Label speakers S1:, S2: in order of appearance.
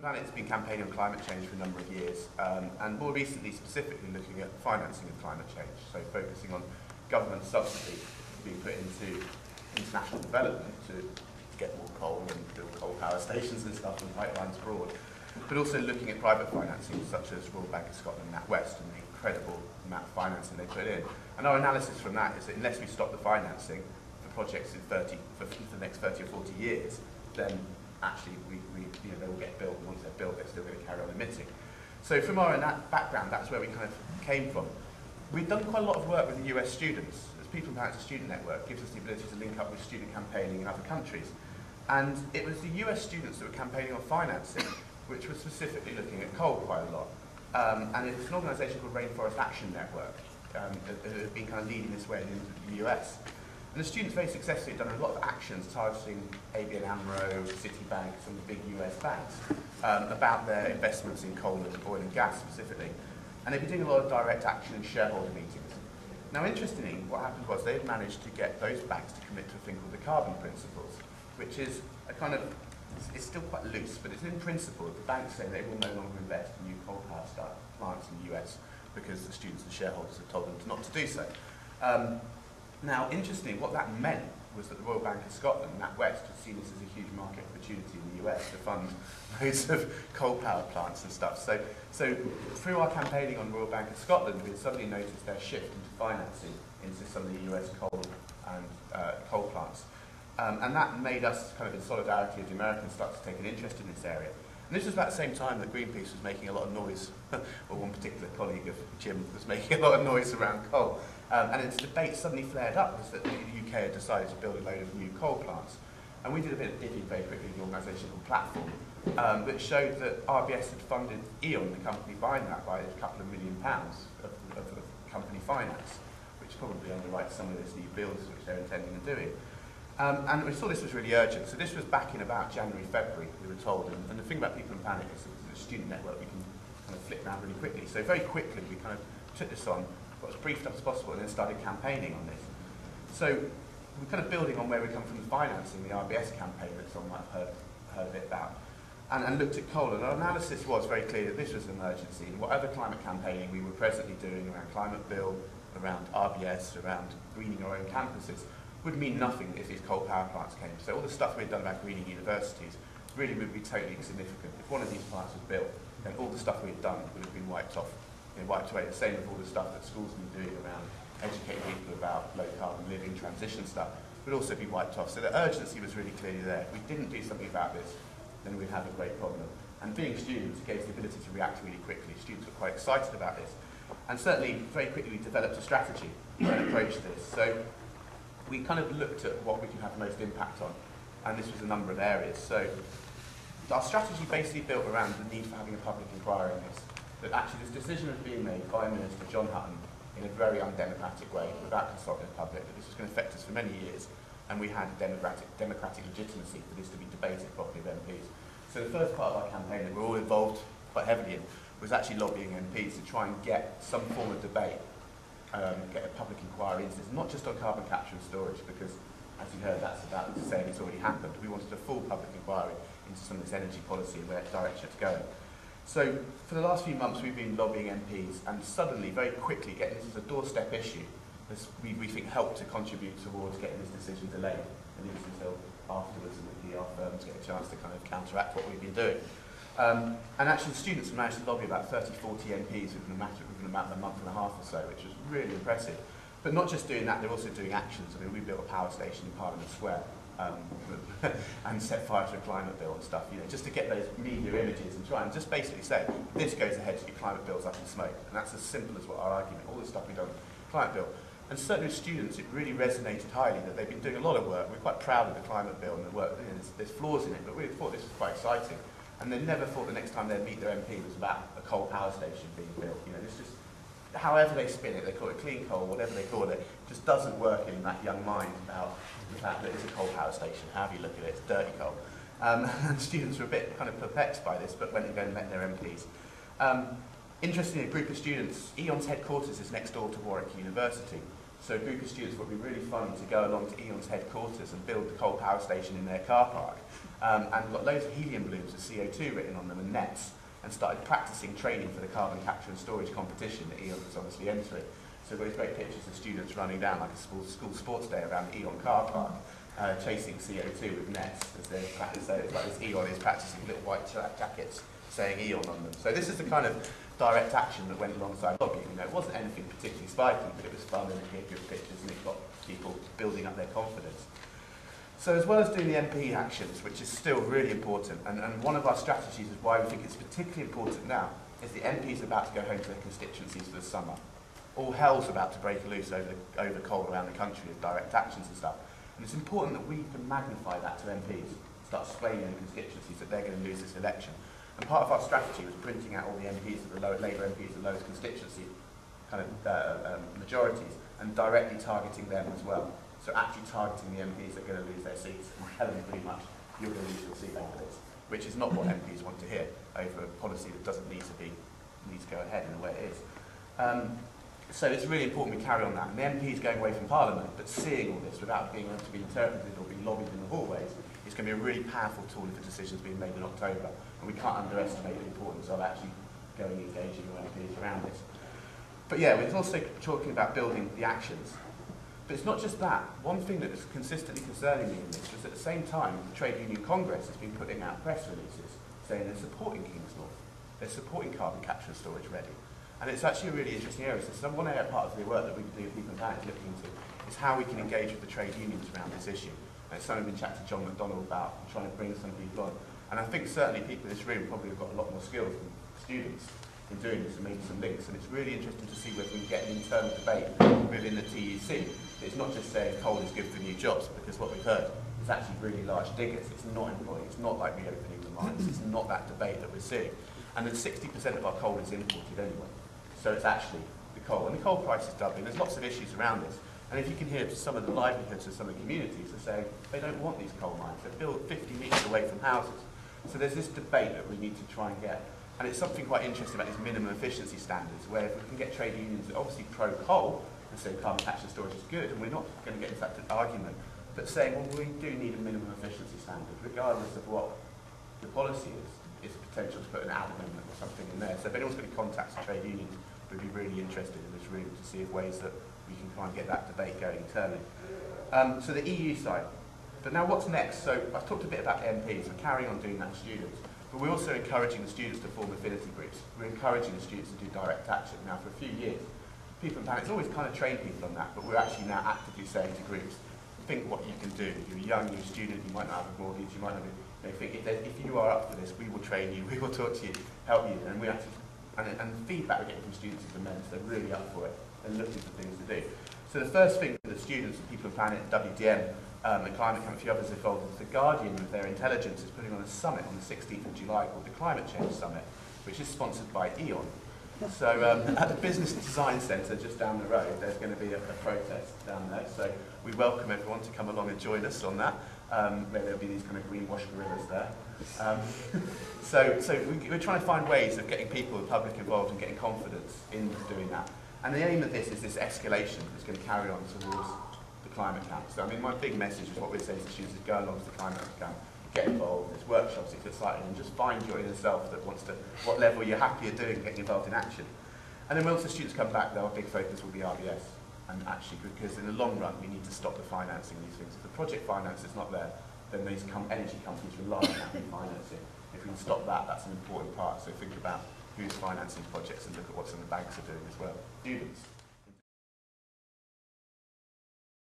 S1: Planet's been campaigning on climate change for a number of years, and more recently specifically looking at financing of climate change, so focusing on government subsidy being put into international development to get more coal and build coal power stations and stuff and pipelines abroad, but also looking at private financing such as Royal Bank of Scotland and NatWest and the incredible amount of financing they put in. And our analysis from that is that unless we stop the financing for projects in for the next 30 or 40 years, then actually they will get built, and once they're built they're still going to carry on emitting. So from our background, that's where we kind of came from. We've done quite a lot of work with the US students. As People and Planet's Student Network gives us the ability to link up with student campaigning in other countries. And it was the US students that were campaigning on financing, which was specifically looking at coal quite a lot. And it's an organisation called Rainforest Action Network that has been kind of leading this way into the US. And the students very successfully have done a lot of actions targeting ABN AMRO, Citibank, some of the big US banks, about their investments in coal and oil and gas specifically. And they've been doing a lot of direct action in shareholder meetings. Now interestingly, what happened was they had managed to get those banks to commit to a thing called the carbon principles, which is a kind of, it's still quite loose, but it's in principle that the banks say they will no longer invest in new coal power plants in the US because the students and shareholders have told them not to do so. Now, interestingly, what that meant was that the Royal Bank of Scotland, NatWest, had seen this as a huge market opportunity in the US to fund loads of coal power plants and stuff. So through our campaigning on Royal Bank of Scotland, we had suddenly noticed their shift into financing into some of the US coal and coal plants. And that made us, kind of in solidarity with the Americans, start to take an interest in this area. And this was about the same time that Greenpeace was making a lot of noise, or one particular colleague of Jim was making a lot of noise around coal. And its debate suddenly flared up was that the UK had decided to build a load of new coal plants. And we did a bit of digging very quickly in the organisation called Platform, that showed that RBS had funded E.ON, the company behind that, by a couple of £1 million of company finance, which probably underwrites some of these new builds which they're intending on doing. And we saw this was really urgent. So this was back in about January, February, we were told. And the thing about People in Planet is that it's a student network, we can kind of flip around really quickly. So very quickly, we kind of took this on, got as briefed up as possible, and then started campaigning on this. So we're kind of building on where we come from the financing, the RBS campaign that someone might have heard a bit about, and looked at coal. And our analysis was very clear that this was an emergency. And whatever climate campaigning we were presently doing around Climate Bill, around RBS, around greening our own campuses, would mean nothing if these coal power plants came. So all the stuff we'd done about greening universities really would be totally insignificant. If one of these plants was built, then all the stuff we'd done would have been wiped off, wiped away. The same with all the stuff that schools have been doing around educating people about low carbon living, transition stuff, would also be wiped off. So the urgency was really clearly there. If we didn't do something about this, then we'd have a great problem. And being students, it gave us the ability to react really quickly. Students were quite excited about this. And certainly, very quickly, we developed a strategy and approach this. So we kind of looked at what we could have the most impact on, and this was a number of areas. So our strategy basically built around the need for having a public inquiry on this, that actually this decision was being made by Minister John Hutton in a very undemocratic way, without consulting the public, that this was going to affect us for many years, and we had democratic legitimacy for this to be debated properly with MPs. So the first part of our campaign that we're all involved quite heavily in was actually lobbying MPs to try and get some form of debate, get a public inquiry into this, not just on carbon capture and storage, because, as you heard, that's about to say it's already happened. We wanted a full public inquiry into some of this energy policy and where direction it's going. So, for the last few months, we've been lobbying MPs, and suddenly, very quickly, getting this as a doorstep issue, has, we think, helped to contribute towards getting this decision delayed, at least until afterwards, and the PR firms get a chance to kind of counteract what we've been doing. And actually the students have managed to lobby about 30, 40 MPs within about a month and a half or so, which was really impressive. But not just doing that, they're also doing actions. I mean, we built a power station in Parliament Square and set fire to a climate bill and stuff, just to get those media images and try and just basically say, this goes ahead to your climate bills up in smoke. And that's as simple as what our argument, all the stuff we've done with the climate bill. And certainly with students, it really resonated highly that they've been doing a lot of work. We're quite proud of the climate bill and the work, there's flaws in it, but we thought this was quite exciting. And they never thought the next time they'd meet their MP was about a coal power station being built. It's just, however they spin it, they call it clean coal, whatever they call it, just doesn't work in that young mind about the fact that it's a coal power station. However you look at it, it's dirty coal. And students were a bit kind of perplexed by this, but went and met their MPs. Interestingly, a group of students, E.ON's headquarters is next door to Warwick University. So a group of students would be really fun to go along to E.ON's headquarters and build the coal power station in their car park. And got loads of helium balloons with CO2 written on them and nets, and started practicing training for the carbon capture and storage competition that E.ON was obviously entering. So we've got these great pictures of students running down like a school sports day around the E.ON car park, chasing CO2 with nets as they practice. So it's like this E.ON is practicing little white jackets saying E.ON on them. So this is the kind of direct action that went alongside lobbying. You know, it wasn't anything particularly spiky, but it was fun and it gave good pictures and it got people building up their confidence. So as well as doing the MP actions, which is still really important, and one of our strategies is why we think it's particularly important now, is the MPs are about to go home to their constituencies for the summer. All hell's about to break loose over coal around the country with direct actions and stuff. And it's important that we can magnify that to MPs, start explaining to constituencies that they're going to lose this election. And part of our strategy was printing out all the MPs of the Labour MPs of the lowest constituency kind of majorities and directly targeting them as well. So actually targeting the MPs that are going to lose their seats and telling them pretty much you're going to lose your seat over this, which is not what MPs want to hear over a policy that doesn't need to go ahead in the way it is. So it's really important we carry on that. And the MPs going away from Parliament, but seeing all this without being able to be interpreted or be lobbied in the hallways, is going to be a really powerful tool if a decision's being made in October. And we can't underestimate the importance of actually going and engaging with MPs around this. But yeah, we're also talking about building the actions. But it's not just that. One thing that is consistently concerning me in this was at the same time, the Trade Union Congress has been putting out press releases saying they're supporting Kings North. They're supporting carbon capture and storage ready. And it's actually a really interesting area. So one area, part of the work that we can do with People and Planet is looking into is how we can engage with the trade unions around this issue. And it's something we've been chatting to John McDonnell about and trying to bring some people on. And I think certainly people in this room probably have got a lot more skills than students in doing this and making some links. And it's really interesting to see whether we can get an internal debate within the TUC. It's not just saying coal is good for new jobs, because what we've heard is actually really large diggers. It's not employing, it's not like reopening the mines, it's not that debate that we're seeing. And then 60% of our coal is imported anyway. So it's actually the coal. And the coal price is doubling. There's lots of issues around this. And if you can hear some of the livelihoods of some of the communities are saying they don't want these coal mines. They're built 50 metres away from houses. So there's this debate that we need to try and get. And it's something quite interesting about these minimum efficiency standards, where if we can get trade unions that obviously pro-coal and say carbon capture and storage is good, and we're not going to get into that argument, but saying, well, we do need a minimum efficiency standard, regardless of what the policy is potential to put an ad amendment or something in there. So if anyone's going to contact the trade unions, we'd be really interested in this room to see if ways that we can try and get that debate going internally. So the EU side. But now what's next? So I've talked a bit about MPs. We're carrying on doing that with students. But we're also encouraging the students to form affinity groups. We're encouraging the students to do direct action. Now for a few years, People and Planet's always kind of trained people on that, but we're actually now actively saying to groups, think what you can do. You're young, you're a student, you might not have a mortgage, you might not be, think if you are up for this, we will train you, we will talk to you, help you, and we actually, and the feedback we're getting from students is immense. They're really up for it. They're looking for things to do. So the first thing for the students, People and Planet, WDM, and Climate Camp, a few others involved, is the Guardian with their intelligence is putting on a summit on the 16th of July called the Climate Change Summit, which is sponsored by E.ON. So at the Business Design Centre just down the road, there's going to be a protest down there. So we welcome everyone to come along and join us on that. Where there'll be these kind of greenwash gorillas there. So we're trying to find ways of getting people, the public involved and getting confidence in doing that. And the aim of this is this escalation that's going to carry on towards the climate camp. So I mean, my big message is what we're saying to students is go along to the climate camp, get involved, there's workshops, it's exciting, and just find your inner self that wants to, what level you're happier doing, getting involved in action. And then once the students come back, our big focus will be RBS. And actually, because in the long run, we need to stop the financing these things. If the project finance is not there, then these energy companies rely on that refinancing. If we can stop that, that's an important part. So think about who's financing projects and look at what some of the banks are doing as well. Students.